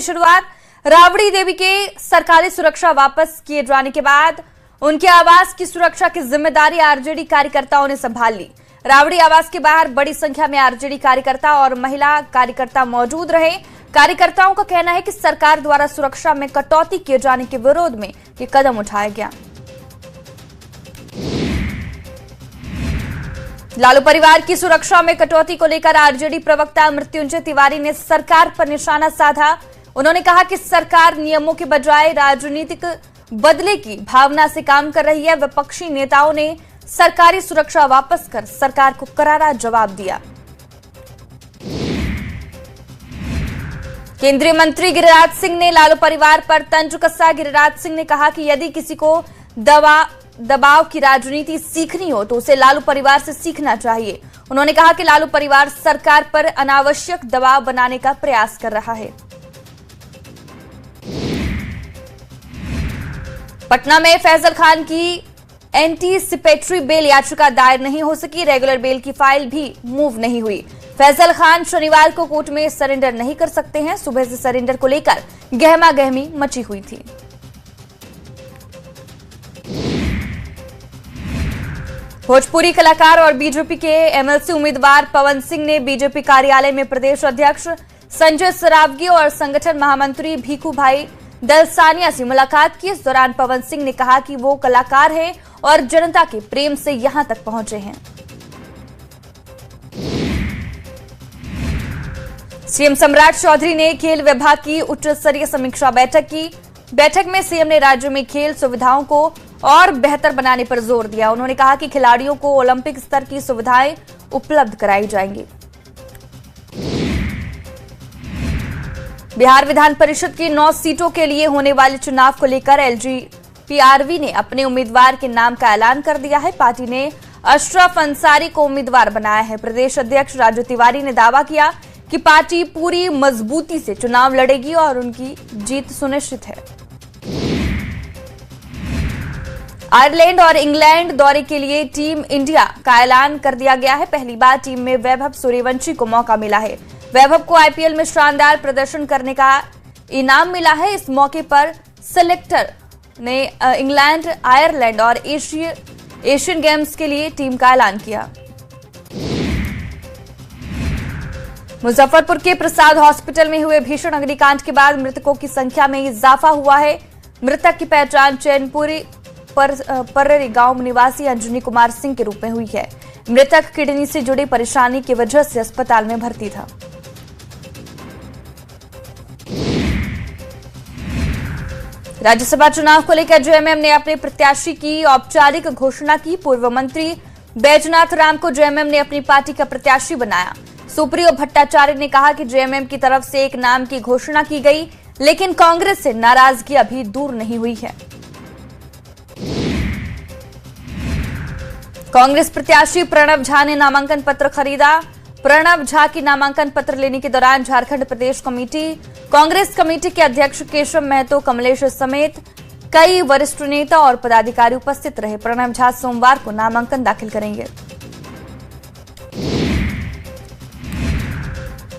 शुरुआत राबड़ी देवी के सरकारी सुरक्षा वापस किए जाने के बाद उनके आवास की सुरक्षा की जिम्मेदारी आरजेडी कार्यकर्ताओं ने संभाल ली। राबड़ी आवास के बाहर बड़ी संख्या में आरजेडी कार्यकर्ता और महिला कार्यकर्ता मौजूद रहे। कार्यकर्ताओं का कहना है कि सरकार द्वारा सुरक्षा में कटौती किए जाने के विरोध में ये कदम उठाया गया। लालू परिवार की सुरक्षा में कटौती को लेकर आरजेडी प्रवक्ता मृत्युंजय तिवारी ने सरकार पर निशाना साधा। उन्होंने कहा कि सरकार नियमों के बजाय राजनीतिक बदले की भावना से काम कर रही है। विपक्षी नेताओं ने सरकारी सुरक्षा वापस कर सरकार को करारा जवाब दिया। केंद्रीय मंत्री गिरिराज सिंह ने लालू परिवार पर तंज कसा। गिरिराज सिंह ने कहा कि यदि किसी को दबाव की राजनीति सीखनी हो तो उसे लालू परिवार से सीखना चाहिए। उन्होंने कहा कि लालू परिवार सरकार पर अनावश्यक दबाव बनाने का प्रयास कर रहा है। पटना में फैजल खान की एंटीसिपेटरी बेल याचिका दायर नहीं हो सकी। रेगुलर बेल की फाइल भी मूव नहीं हुई। फैजल खान शनिवार को कोर्ट में सरेंडर नहीं कर सकते हैं। सुबह से सरेंडर को लेकर गहमागहमी मची हुई थी। भोजपुरी कलाकार और बीजेपी के एमएलसी उम्मीदवार पवन सिंह ने बीजेपी कार्यालय में प्रदेश अध्यक्ष संजय सरावगी और संगठन महामंत्री भीखू भाई दलसानिया से मुलाकात की। इस दौरान पवन सिंह ने कहा कि वो कलाकार हैं और जनता के प्रेम से यहां तक पहुंचे हैं। सीएम सम्राट चौधरी ने खेल विभाग की उच्च स्तरीय समीक्षा बैठक की। बैठक में सीएम ने राज्य में खेल सुविधाओं को और बेहतर बनाने पर जोर दिया। उन्होंने कहा कि खिलाड़ियों को ओलंपिक स्तर की सुविधाएं उपलब्ध कराई जाएंगी। बिहार विधान परिषद की 9 सीटों के लिए होने वाले चुनाव को लेकर एलजेपीआरवी ने अपने उम्मीदवार के नाम का ऐलान कर दिया है। पार्टी ने अशरफ अंसारी को उम्मीदवार बनाया है। प्रदेश अध्यक्ष राजू तिवारी ने दावा किया कि पार्टी पूरी मजबूती से चुनाव लड़ेगी और उनकी जीत सुनिश्चित है। आयरलैंड और इंग्लैंड दौरे के लिए टीम इंडिया का ऐलान कर दिया गया है। पहली बार टीम में वैभव सूर्यवंशी को मौका मिला है। वैभव को आईपीएल में शानदार प्रदर्शन करने का इनाम मिला है। इस मौके पर सिलेक्टर ने इंग्लैंड, आयरलैंड और एशियन गेम्स के लिए टीम का ऐलान किया। मुजफ्फरपुर के प्रसाद हॉस्पिटल में हुए भीषण अग्निकांड के बाद मृतकों की संख्या में इजाफा हुआ है। मृतक की पहचान चैनपुरी पर्रेरी गांव निवासी अंजनी कुमार सिंह के रूप में हुई है। मृतक किडनी से जुड़ी परेशानी की वजह से अस्पताल में भर्ती था। राज्यसभा चुनाव को लेकर जेएमएम ने अपने प्रत्याशी की औपचारिक घोषणा की। पूर्व मंत्री बैजनाथ राम को जेएमएम ने अपनी पार्टी का प्रत्याशी बनाया। सुप्रियो भट्टाचार्य ने कहा कि जेएमएम की तरफ से एक नाम की घोषणा की गई, लेकिन कांग्रेस से नाराजगी अभी दूर नहीं हुई है। कांग्रेस प्रत्याशी प्रणव झा ने नामांकन पत्र खरीदा। प्रणव झा की नामांकन पत्र लेने के दौरान झारखंड प्रदेश कांग्रेस कमेटी के अध्यक्ष केशव महतो, कमलेश समेत कई वरिष्ठ नेता और पदाधिकारी उपस्थित रहे। प्रणव झा सोमवार को नामांकन दाखिल करेंगे।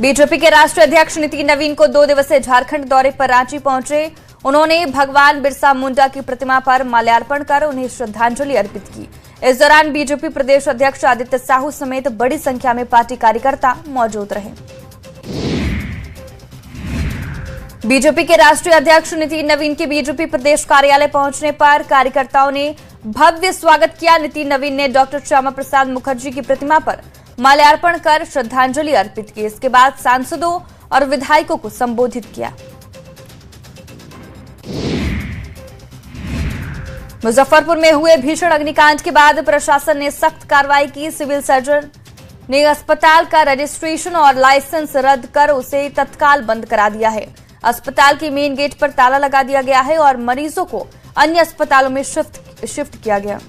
बीजेपी के राष्ट्रीय अध्यक्ष नितिन नवीन को 2 दिवसीय झारखंड दौरे पर रांची पहुंचे। उन्होंने भगवान बिरसा मुंडा की प्रतिमा पर माल्यार्पण कर उन्हें श्रद्धांजलि अर्पित की। इस दौरान बीजेपी प्रदेश अध्यक्ष आदित्य साहू समेत बड़ी संख्या में पार्टी कार्यकर्ता मौजूद रहे। बीजेपी के राष्ट्रीय अध्यक्ष नितिन नवीन के बीजेपी प्रदेश कार्यालय पहुंचने पर कार्यकर्ताओं ने भव्य स्वागत किया। नितिन नवीन ने डॉक्टर श्यामा प्रसाद मुखर्जी की प्रतिमा पर माल्यार्पण कर श्रद्धांजलि अर्पित की। इसके बाद सांसदों और विधायकों को संबोधित किया। मुजफ्फरपुर में हुए भीषण अग्निकांड के बाद प्रशासन ने सख्त कार्रवाई की। सिविल सर्जन ने अस्पताल का रजिस्ट्रेशन और लाइसेंस रद्द कर उसे तत्काल बंद करा दिया है। अस्पताल के मेन गेट पर ताला लगा दिया गया है और मरीजों को अन्य अस्पतालों में शिफ्ट किया गया।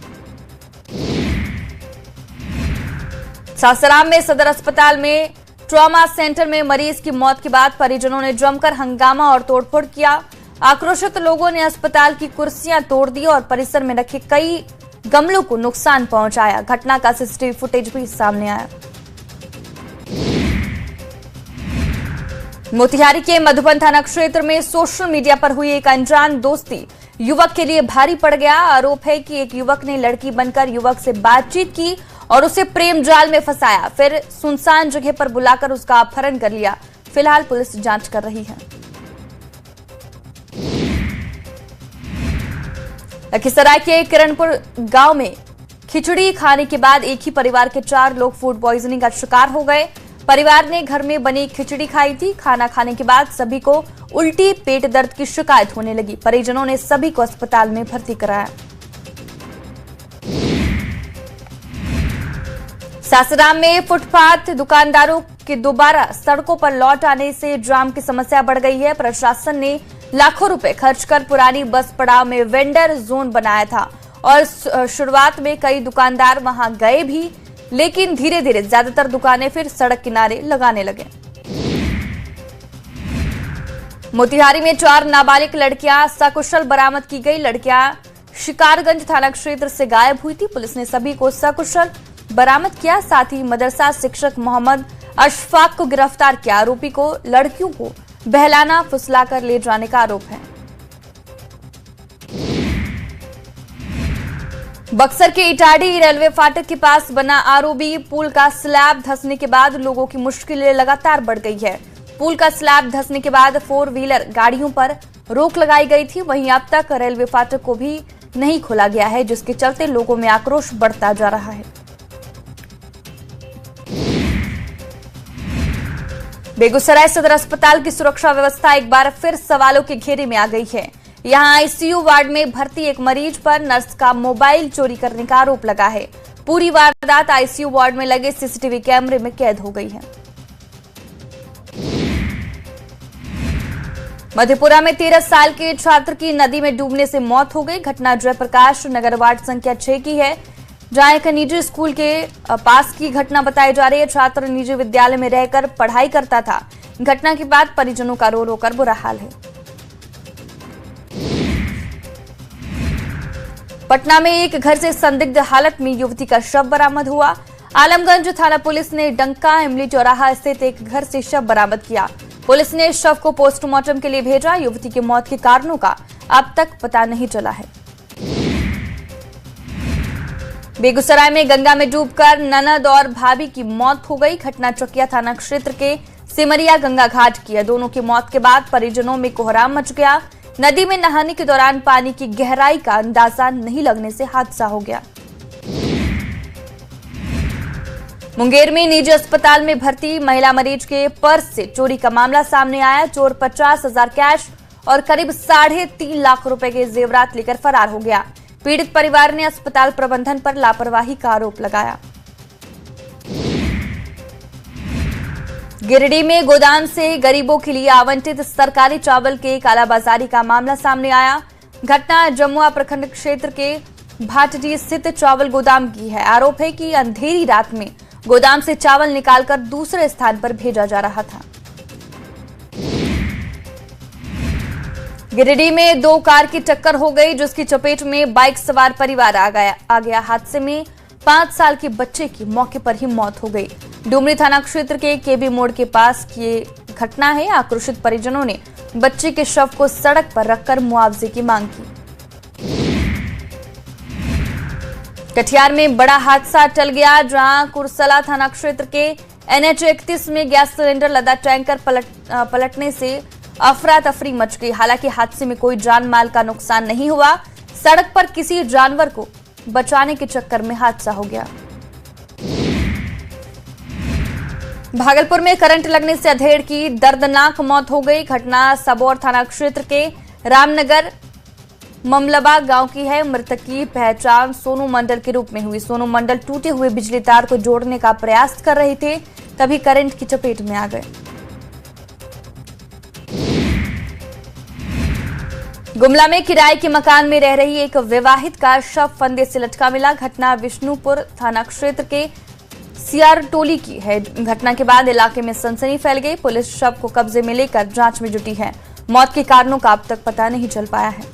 सासाराम में सदर अस्पताल में ट्रॉमा सेंटर में मरीज की मौत के बाद परिजनों ने जमकर हंगामा और तोड़फोड़ किया। आक्रोशित लोगों ने अस्पताल की कुर्सियां तोड़ दी और परिसर में रखे कई गमलों को नुकसान पहुंचाया। घटना का सीसीटीवी फुटेज भी सामने आया। मोतिहारी के मधुबन थाना क्षेत्र में सोशल मीडिया पर हुई एक अनजान दोस्ती युवक के लिए भारी पड़ गया। आरोप है कि एक युवक ने लड़की बनकर युवक से बातचीत की और उसे प्रेम जाल में फंसाया, फिर सुनसान जगह पर बुलाकर उसका अपहरण कर लिया। फिलहाल पुलिस जांच कर रही है। लखीसराय के किरणपुर गांव में खिचड़ी खाने के बाद एक ही परिवार के 4 लोग फूड पॉइजनिंग का शिकार हो गए। परिवार ने घर में बनी खिचड़ी खाई थी। खाना खाने के बाद सभी को उल्टी, पेट दर्द की शिकायत होने लगी। परिजनों ने सभी को अस्पताल में भर्ती कराया। सासाराम में फुटपाथ दुकानदारों के दोबारा सड़कों पर लौट आने से जाम की समस्या बढ़ गई है। प्रशासन ने लाखों रुपए खर्च कर पुरानी बस पड़ाव में वेंडर जोन बनाया था और शुरुआत में कई दुकानदार वहां गए भी, लेकिन धीरे धीरे ज्यादातर दुकानें फिर सड़क किनारे लगाने लगे। मोतिहारी में 4 नाबालिग लड़कियां सकुशल बरामद की गई। लड़कियां शिकारगंज थाना क्षेत्र से गायब हुई थी। पुलिस ने सभी को सकुशल बरामद किया। साथ ही मदरसा शिक्षक मोहम्मद अशफाक को गिरफ्तार किया। आरोपी को लड़कियों को बहलाना फुसलाकर ले जाने का आरोप है। बक्सर के इटाढ़ी रेलवे फाटक के पास बना आरओबी पुल का स्लैब धंसने के बाद लोगों की मुश्किलें लगातार बढ़ गई है। पुल का स्लैब धंसने के बाद 4 व्हीलर गाड़ियों पर रोक लगाई गई थी। वहीं अब तक रेलवे फाटक को भी नहीं खोला गया है, जिसके चलते लोगों में आक्रोश बढ़ता जा रहा है। बेगूसराय सदर अस्पताल की सुरक्षा व्यवस्था एक बार फिर सवालों के घेरे में आ गई है। यहां आईसीयू वार्ड में भर्ती एक मरीज पर नर्स का मोबाइल चोरी करने का आरोप लगा है। पूरी वारदात आईसीयू वार्ड में लगे सीसीटीवी कैमरे में कैद हो गई है। मधेपुरा में 13 साल के छात्र की नदी में डूबने से मौत हो गई। घटना जयप्रकाश नगर वार्ड संख्या 6 की है, जहां एक निजी स्कूल के पास की घटना बताई जा रही है। छात्र निजी विद्यालय में रहकर पढ़ाई करता था। घटना के बाद परिजनों का रो रो कर बुरा हाल है। पटना में एक घर से संदिग्ध हालत में युवती का शव बरामद हुआ। आलमगंज थाना पुलिस ने डंका इमली चौराहा स्थित एक घर से शव बरामद किया। पुलिस ने शव को पोस्टमार्टम के लिए भेजा। युवती की मौत के कारणों का अब तक पता नहीं चला है। बेगूसराय में गंगा में डूबकर ननद और भाभी की मौत हो गई। घटना चकिया थाना क्षेत्र के सिमरिया गंगा घाट की है। दोनों की मौत के बाद परिजनों में कोहराम मच गया। नदी में नहाने के दौरान पानी की गहराई का अंदाजा नहीं लगने से हादसा हो गया। मुंगेर में निजी अस्पताल में भर्ती महिला मरीज के पर्स से चोरी का मामला सामने आया। चोर 50,000 कैश और करीब 3.5 लाख रुपए के जेवरात लेकर फरार हो गया। पीड़ित परिवार ने अस्पताल प्रबंधन पर लापरवाही का आरोप लगाया। गिरिडीह में गोदाम से गरीबों के लिए आवंटित सरकारी चावल के कालाबाजारी का मामला सामने आया। घटना जमुआ प्रखंड क्षेत्र के भाटडी स्थित चावल गोदाम की है। आरोप है कि अंधेरी रात में गोदाम से चावल निकालकर दूसरे स्थान पर भेजा जा रहा था। गिरिडीह में 2 कार की टक्कर हो गई, जिसकी चपेट में बाइक सवार परिवार आ गया। हादसे में 5 साल के बच्चे की मौके पर ही मौत हो गई। डुमरी थाना क्षेत्र के केबी मोड़ के पास की घटना है। आक्रोशित परिजनों ने बच्चे के शव को सड़क पर रखकर मुआवजे की मांग की। कटिहार में बड़ा हादसा टल गया, जहां कुरसला थाना क्षेत्र के NH 31 में गैस सिलेंडर लदा टैंकर पलटने से अफरा तफरी मच गई। हालांकि हादसे में कोई जान माल का नुकसान नहीं हुआ। सड़क पर किसी जानवर को बचाने के चक्कर में हादसा हो गया। भागलपुर में करंट लगने से अधेड़ की दर्दनाक मौत हो गई। घटना सबौर थाना क्षेत्र के रामनगर ममलबा गांव की है। मृतक की पहचान सोनू मंडल के रूप में हुई। सोनू मंडल टूटे हुए बिजली तार को जोड़ने का प्रयास कर रहे थे, तभी करंट की चपेट में आ गए। गुमला में किराए के मकान में रह रही एक विवाहित का शव फंदे से लटका मिला। घटना विष्णुपुर थाना क्षेत्र के सियारटोली की है। घटना के बाद इलाके में सनसनी फैल गई। पुलिस शव को कब्जे में लेकर जांच में जुटी है। मौत के कारणों का अब तक पता नहीं चल पाया है।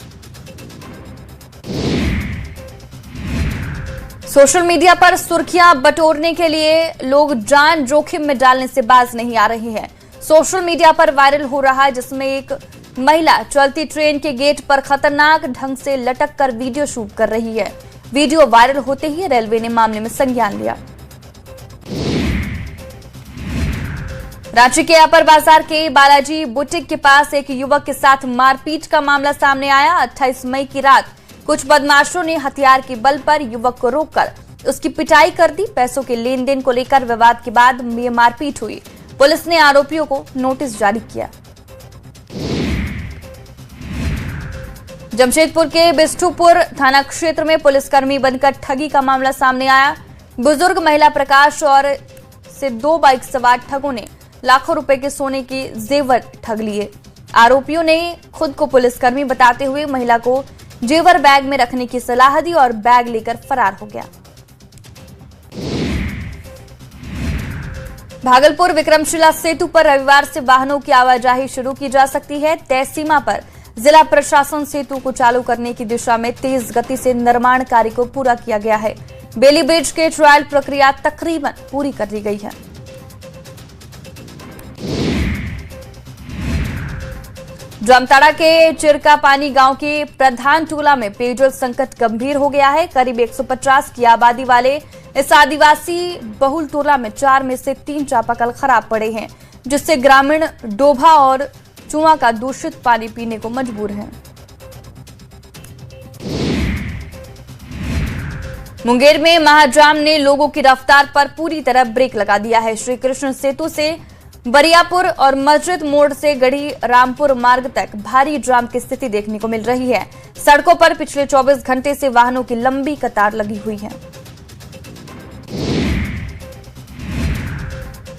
सोशल मीडिया पर सुर्खियां बटोरने के लिए लोग जान जोखिम में डालने से बाज नहीं आ रहे हैं। सोशल मीडिया पर वायरल हो रहा है, जिसमें एक महिला चलती ट्रेन के गेट पर खतरनाक ढंग से लटक कर वीडियो शूट कर रही है। वीडियो वायरल होते ही रेलवे ने मामले में संज्ञान लिया। रांची के अपर बाजार के बालाजी बुटीक के पास एक युवक के साथ मारपीट का मामला सामने आया। 28 मई की रात कुछ बदमाशों ने हथियार के बल पर युवक को रोककर उसकी पिटाई कर दी। पैसों के लेन देन को लेकर विवाद के बाद ये मारपीट हुई। पुलिस ने आरोपियों को नोटिस जारी किया। जमशेदपुर के बिष्टुपुर थाना क्षेत्र में पुलिसकर्मी बनकर ठगी का मामला सामने आया। बुजुर्ग महिला प्रकाश और से 2 बाइक सवार ठगों ने लाखों रुपए के सोने के जेवर ठग लिए। आरोपियों ने खुद को पुलिसकर्मी बताते हुए महिला को जेवर बैग में रखने की सलाह दी और बैग लेकर फरार हो गया। भागलपुर विक्रमशिला सेतु पर रविवार से वाहनों की आवाजाही शुरू की जा सकती है। तय सीमा पर जिला प्रशासन सेतु को चालू करने की दिशा में तेज गति से निर्माण कार्य को पूरा किया गया है। बेली ब्रिज के ट्रायल प्रक्रिया तकरीबन पूरी कर ली गई है। जामताड़ा के चिरकापानी गांव के प्रधान टोला में पेयजल संकट गंभीर हो गया है। करीब 150 की आबादी वाले इस आदिवासी बहुल टोला में 4 में से 3 चापाकल खराब पड़े हैं, जिससे ग्रामीण डोभा और चुआ का दूषित पानी पीने को मजबूर हैं। मुंगेर में महाजाम ने लोगों की रफ्तार पर पूरी तरह ब्रेक लगा दिया है। श्री कृष्ण सेतु से बरियापुर और मस्जिद मोड़ से गढ़ी रामपुर मार्ग तक भारी जाम की स्थिति देखने को मिल रही है। सड़कों पर पिछले 24 घंटे से वाहनों की लंबी कतार लगी हुई है।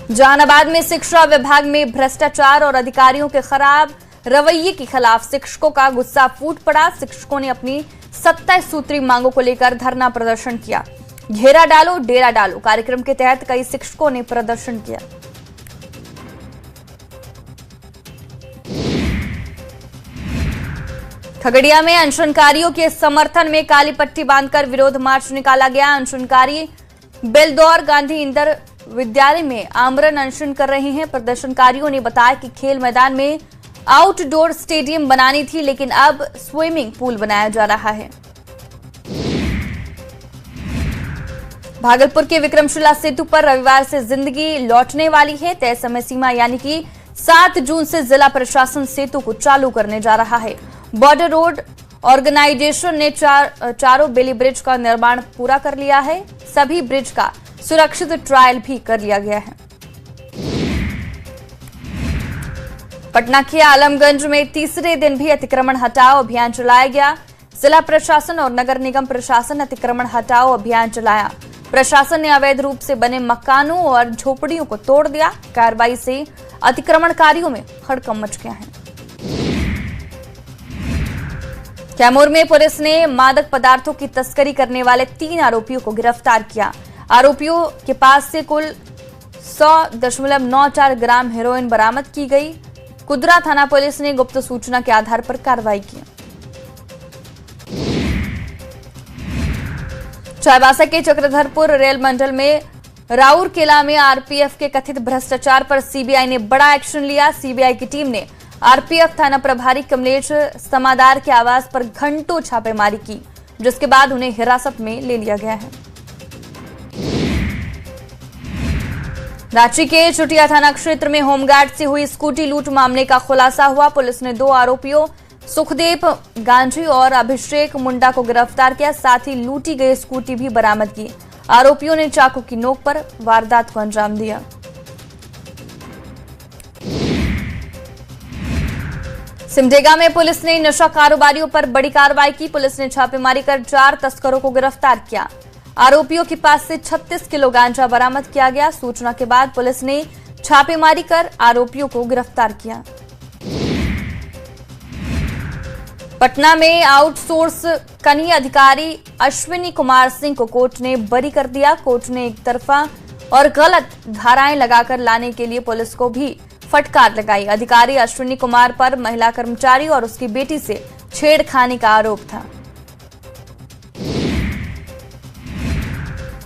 जहानाबाद में शिक्षा विभाग में भ्रष्टाचार और अधिकारियों के खराब रवैये के खिलाफ शिक्षकों का गुस्सा फूट पड़ा। शिक्षकों ने अपनी 27 सूत्री मांगों को लेकर धरना प्रदर्शन किया। घेरा डालो डेरा डालो कार्यक्रम के तहत कई शिक्षकों ने प्रदर्शन किया। खगड़िया में अनशनकारियों के समर्थन में काली पट्टी बांधकर विरोध मार्च निकाला गया। अनशनकारी बेलदौर गांधी इंदर विद्यालय में आमरण अनशन कर रहे हैं। प्रदर्शनकारियों ने बताया कि खेल मैदान में आउटडोर स्टेडियम बनानी थी, लेकिन अब स्विमिंग पूल बनाया जा रहा है। भागलपुर के विक्रमशिला सेतु पर रविवार से जिंदगी लौटने वाली है। तय समय सीमा यानी कि 7 जून से जिला प्रशासन सेतु को चालू करने जा रहा है। बॉर्डर रोड ऑर्गेनाइजेशन ने चारों बेली ब्रिज का निर्माण पूरा कर लिया है। सभी ब्रिज का सुरक्षित ट्रायल भी कर लिया गया है। पटना के आलमगंज में तीसरे दिन भी अतिक्रमण हटाओ अभियान चलाया गया। जिला प्रशासन और नगर निगम प्रशासन अतिक्रमण हटाओ अभियान चलाया। प्रशासन ने अवैध रूप से बने मकानों और झोपड़ियों को तोड़ दिया। कार्रवाई से अतिक्रमणकारियों में हड़कंप मच गया है। कैमूर में पुलिस ने मादक पदार्थों की तस्करी करने वाले 3 आरोपियों को गिरफ्तार किया। आरोपियों के पास से कुल 100.94 ग्राम हेरोइन बरामद की गई। कुदरा थाना पुलिस ने गुप्त सूचना के आधार पर कार्रवाई की। चाईबासा के चक्रधरपुर रेल मंडल में राउरकेला में आरपीएफ के कथित भ्रष्टाचार पर सीबीआई ने बड़ा एक्शन लिया। सीबीआई की टीम ने आरपीएफ थाना प्रभारी कमलेश समादार के आवास पर घंटों छापेमारी की, जिसके बाद उन्हें हिरासत में ले लिया गया है। रांची के चुटिया थाना क्षेत्र में होमगार्ड से हुई स्कूटी लूट मामले का खुलासा हुआ। पुलिस ने 2 आरोपियों सुखदेव गांधी और अभिषेक मुंडा को गिरफ्तार किया। साथ ही लूटी गई स्कूटी भी बरामद की। आरोपियों ने चाकू की नोक पर वारदात को अंजाम दिया। सिमडेगा में पुलिस ने नशा कारोबारियों पर बड़ी कार्रवाई की। पुलिस ने छापेमारी कर 4 तस्करों को गिरफ्तार किया। आरोपियों के पास से 36 किलो गांजा बरामद किया गया। सूचना के बाद पुलिस ने छापेमारी कर आरोपियों को गिरफ्तार किया। पटना में आउटसोर्स कनीय अधिकारी अश्विनी कुमार सिंह को कोर्ट ने बरी कर दिया। कोर्ट ने एक तरफा और गलत धाराएं लगाकर लाने के लिए पुलिस को भी फटकार लगाई। अधिकारी अश्विनी कुमार पर महिला कर्मचारी और उसकी बेटी से छेड़खानी का आरोप था।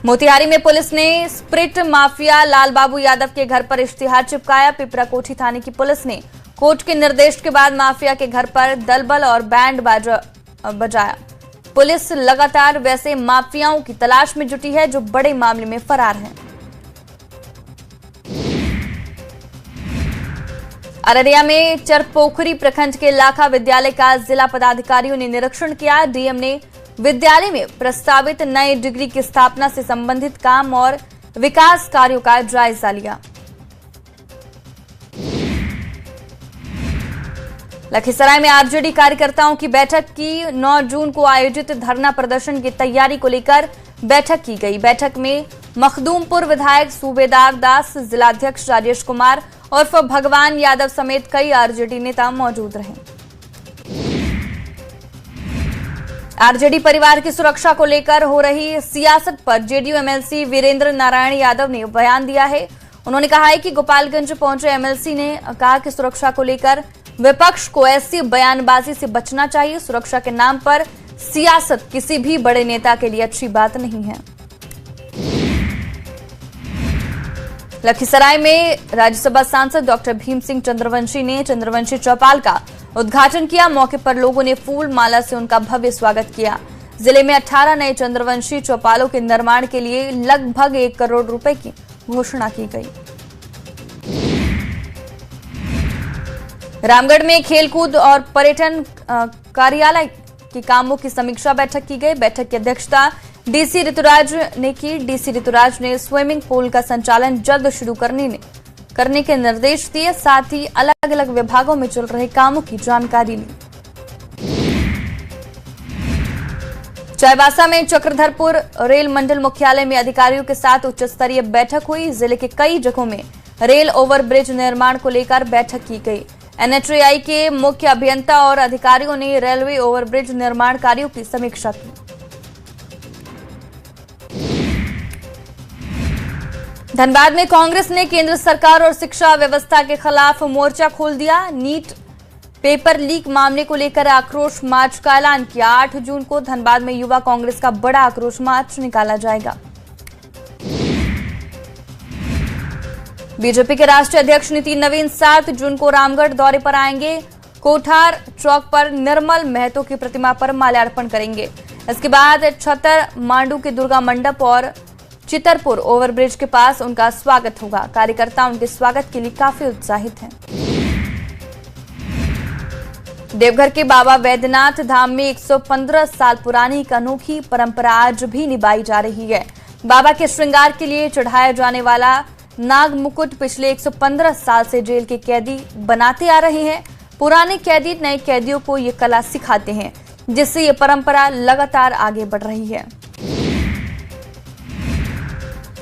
मोतिहारी में पुलिस ने स्प्रिट माफिया लाल बाबू यादव के घर पर इश्तिहार चिपकाया। पिपरा कोठी थाने की पुलिस ने कोर्ट के निर्देश के बाद माफिया के घर पर दलबल और बैंड बाजा बजाया। पुलिस लगातार वैसे माफियाओं की तलाश में जुटी है जो बड़े मामले में फरार हैं। अररिया में चरपोखरी प्रखंड के लाखा विद्यालय का जिला पदाधिकारियों ने निरीक्षण किया। डीएम ने विद्यालय में प्रस्तावित नए डिग्री की स्थापना से संबंधित काम और विकास कार्यों का जायजा लिया। लखीसराय में आरजेडी कार्यकर्ताओं की बैठक की 9 जून को आयोजित धरना प्रदर्शन की तैयारी को लेकर बैठक की गई। बैठक में मखदूमपुर विधायक सूबेदार दास, जिलाध्यक्ष राजेश कुमार उर्फ भगवान यादव समेत कई आरजेडी नेता मौजूद रहे। आरजेडी परिवार की सुरक्षा को लेकर हो रही सियासत पर जेडीयू एमएलसी वीरेंद्र नारायण यादव ने बयान दिया है। उन्होंने कहा है कि गोपालगंज पहुंचे एमएलसी ने कहा कि सुरक्षा को लेकर विपक्ष को ऐसी बयानबाजी से बचना चाहिए। सुरक्षा के नाम पर सियासत किसी भी बड़े नेता के लिए अच्छी बात नहीं है। लखीसराय में राज्यसभा सांसद डॉक्टर भीम सिंह चंद्रवंशी ने चंद्रवंशी चौपाल का उद्घाटन किया। मौके पर लोगों ने फूल माला से उनका भव्य स्वागत किया। जिले में 18 नए चंद्रवंशी चौपालों के निर्माण के लिए लगभग 1 करोड़ रुपए की घोषणा की गई। रामगढ़ में खेलकूद और पर्यटन कार्यालय के कामों की समीक्षा बैठक की गई। बैठक की अध्यक्षता डीसी ऋतुराज ने की। डीसी ऋतुराज ने स्विमिंग पूल का संचालन जल्द शुरू करने के निर्देश दिए। साथ ही अलग अलग विभागों में चल रहे कामों की जानकारी ली। चाईबासा में चक्रधरपुर रेल मंडल मुख्यालय में अधिकारियों के साथ उच्च स्तरीय बैठक हुई। जिले के कई जगहों में रेल ओवरब्रिज निर्माण को लेकर बैठक की गई। एनएचएआई के मुख्य अभियंता और अधिकारियों ने रेलवे ओवरब्रिज निर्माण कार्यों की समीक्षा की। धनबाद में कांग्रेस ने केंद्र सरकार और शिक्षा व्यवस्था के खिलाफ मोर्चा खोल दिया। नीट पेपर लीक मामले को लेकर आक्रोश मार्च का ऐलान किया। 8 जून को धनबाद में युवा कांग्रेस का बड़ा आक्रोश मार्च निकाला जाएगा। बीजेपी के राष्ट्रीय अध्यक्ष नितिन नवीन 7 जून को रामगढ़ दौरे पर आएंगे। कोठार चौक पर निर्मल महतो की प्रतिमा पर माल्यार्पण करेंगे। इसके बाद छतर मांडू के दुर्गा मंडप और चितरपुर ओवरब्रिज के पास उनका स्वागत होगा। कार्यकर्ता उनके स्वागत के लिए काफी उत्साहित हैं। देवघर के बाबा वैद्यनाथ धाम में 115 साल पुरानी एक अनोखी परंपरा आज भी निभाई जा रही है। बाबा के श्रृंगार के लिए चढ़ाया जाने वाला नाग मुकुट पिछले 115 साल से जेल के कैदी बनाते आ रहे हैं। पुराने कैदी नए कैदियों को ये कला सिखाते हैं, जिससे ये परंपरा लगातार आगे बढ़ रही है।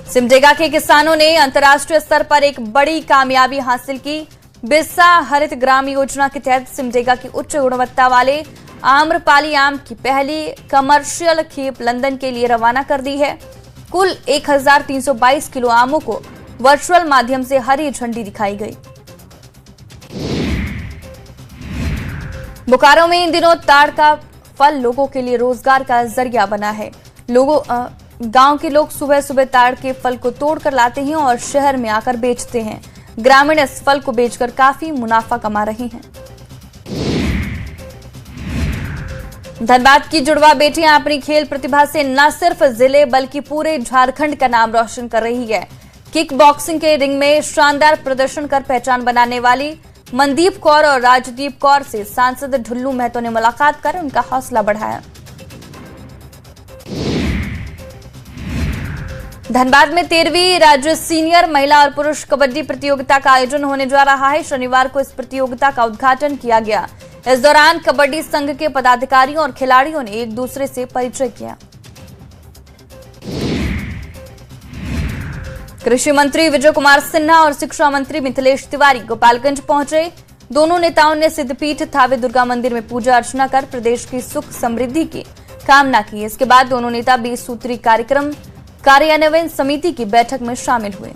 सिमडेगा के किसानों ने अंतर्राष्ट्रीय स्तर पर एक बड़ी कामयाबी हासिल की। बिस्सा हरित ग्राम योजना के तहत सिमडेगा की उच्च गुणवत्ता वाले आम्रपाली आम की पहली कमर्शियल खेप लंदन के लिए रवाना कर दी है। कुल 1322 किलो आमों को वर्चुअल माध्यम से हरी झंडी दिखाई गई। बोकारो में इन दिनों ताड़ का फल लोगों के लिए रोजगार का जरिया बना है। गांव के लोग सुबह सुबह ताड़ के फल को तोड़कर लाते हैं और शहर में आकर बेचते हैं। ग्रामीण इस फल को बेचकर काफी मुनाफा कमा रहे हैं। धनबाद की जुड़वा बेटियां अपनी खेल प्रतिभा से न सिर्फ जिले बल्कि पूरे झारखंड का नाम रोशन कर रही है। किक बॉक्सिंग के रिंग में शानदार प्रदर्शन कर पहचान बनाने वाली मनदीप कौर और राजदीप कौर से सांसद ढुल्लू महतो ने मुलाकात कर उनका हौसला बढ़ाया। धनबाद में 13वीं राज्य सीनियर महिला और पुरुष कबड्डी प्रतियोगिता का आयोजन होने जा रहा है। शनिवार को इस प्रतियोगिता का उद्घाटन किया गया। इस दौरान कबड्डी संघ के पदाधिकारियों और खिलाड़ियों ने एक दूसरे से परिचय किया। कृषि मंत्री विजय कुमार सिन्हा और शिक्षा मंत्री मिथिलेश तिवारी गोपालगंज पहुंचे। दोनों नेताओं ने सिद्धपीठ थावे दुर्गा मंदिर में पूजा अर्चना कर प्रदेश की सुख समृद्धि की कामना की। इसके बाद दोनों नेता 20 सूत्री कार्यक्रम कार्यान्वयन समिति की बैठक में शामिल हुए।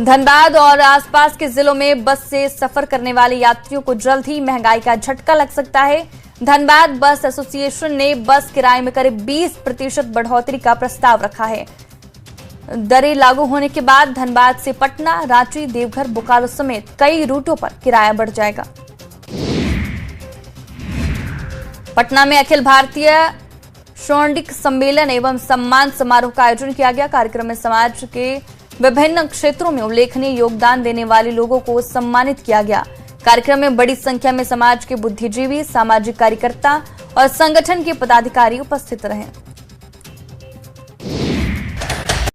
धनबाद और आसपास के जिलों में बस से सफर करने वाले यात्रियों को जल्द ही महंगाई का झटका लग सकता है। धनबाद बस एसोसिएशन ने बस किराए में करीब 20% बढ़ोतरी का प्रस्ताव रखा है। दरें लागू होने के बाद धनबाद से पटना, रांची, देवघर, बोकारो समेत कई रूटों पर किराया बढ़ जाएगा। पटना में अखिल भारतीय शौंडिक सम्मेलन एवं सम्मान समारोह का आयोजन किया गया। कार्यक्रम में समाज के विभिन्न क्षेत्रों में उल्लेखनीय योगदान देने वाले लोगों को सम्मानित किया गया। कार्यक्रम में बड़ी संख्या में समाज के बुद्धिजीवी, सामाजिक कार्यकर्ता और संगठन के पदाधिकारी उपस्थित रहे।